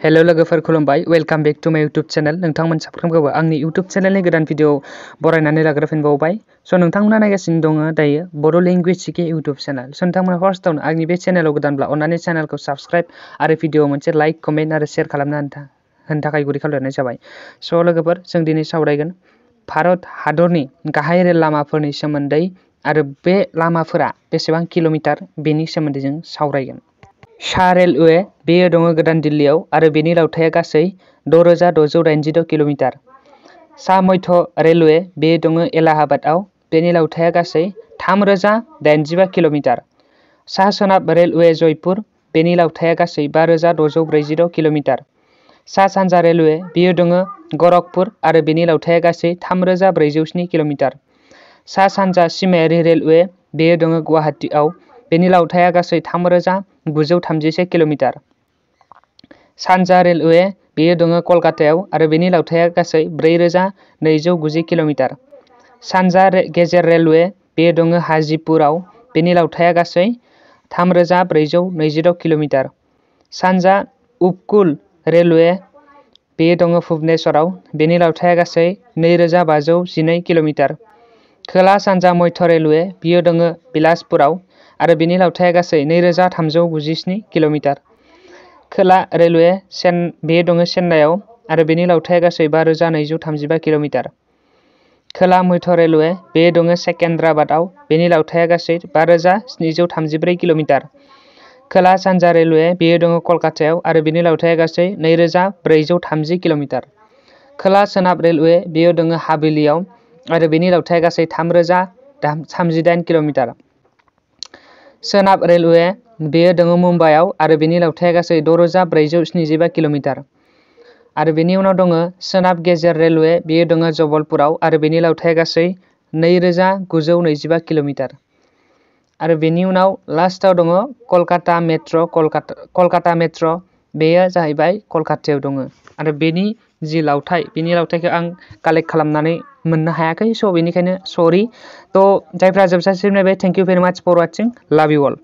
Hello लोगोफोर खुलुमबाय welcome back to माय यूट्यूब चैनल नोंथांमोन साफ्रोमखौबो आंनि यूट्यूब चैनलनि गोदान भिडिअ बरायनानै लाग्रोफिनबावबाय स' नोंथांमोना नायगासिनो दङ दायो बर' लेंगुवेज सिके यूट्यूब चैनल स' नोंथांमोना फार्स्टआवनो आंनि बे चैनलाव गोदानब्ला अन्नानै चैनलखौ साबस्क्राइब आरो भिडिअ मोनसे लाइक कमेन्ट आरो शेयार खालामना होनो थाखाय गुरै खावलायनाय जाबाय। स' लोगोफोर जों दिनै सावरायगोन भारत हादरनि गाहाय रेल लामाफोरनि सोमोन्दै आरो बे लामाफोरा बेसेबां किल'मिटार बेनि सोमोन्दै जों सावरायगोन। सा रेलवे बेयो दङ गोदान दिल्लीआव आरो बेनि लावथाइया गासै 6686 किल'मिटार। सा मध्य रेलवे बेयो दङ एलाहाबादआव बेनि लावथाइया गासै 3085 किल'मिटार। सा सोनाब रेलवे जयपुर बेनि लावथाइया गासै 5646 किल'मिटार। सा सानजा रेलवे बेयो दङ गरखपुर आरो बेनि लावथाइया गासै 3407 किल'मिटार। सा सानजा सिमायारि रेलवे बेयो दङ गुवाहाटीआव बेनि लावथाइया गासै 3931 किल'मिटार। सानजा रेलवे बेयो दङ कलकातायाव आरो बेनि लावथाइया गासै 4290 किल'मिटार। सानजा गेजेर रेलवे बेयो दङ हाजीपुराव बेनि लावथाइया गासै 3426 किल'मिटार। सानजा उपकूल रेलवे बेयो दङ भुबनेश्वराव बेनि लावथाइया गासै 2512 किल'मिटार। खोला सानजा मध्य रेलवे बेयो दङ बिलासपुराव आरो बेनि लावथाइया गासै 2397 किल'मिटार। खोला रेलवे बेयो दङ चेन्नाइआव आरो बेनि लावथाइया गासै 5235 किल'मिटार। खोला मध्य रेलवे बेयो दङ सेकेन्द्राबादआव बेनि लावथाइया गासै 5734 किल'मिटार। खोला सानजा रेलवे बेयो दङ कलकातायाव आरो बेनि लावथाइया गासै 2430 किल'मिटार। खोला सोनाब रेलवे बेयो दङ हावेलीआव आरो बेनि लावथाइया गासै 3038 किल'मिटार। सोनाब रेलवे बेयो दङ मुम्बाइआव आरो बेनि लावथाइया गासै 6475 किल'मिटार। आरो बेनि उनाव दङ सोनाब गेजेर रेलवे बेयो दङ जबलपुराव आरो बेनि लावथाइया गासै 2925 किल'मिटार। आरो बेनि उनाव लास्टआव दङ कलकाता मेट्र' बेयो जाहैबाय कलकातायाव दङ आरो बेनि जि लावथाइ बेनि लावथाइखौ आं कालेक्ट खालामनानै मोननो हायाखै स' बेनिखायनो सरि। थ' जायफ्रा जोबजासिम नायबाय थेंक इउ भेरि माच फर वाचिं लाभ इउ अल।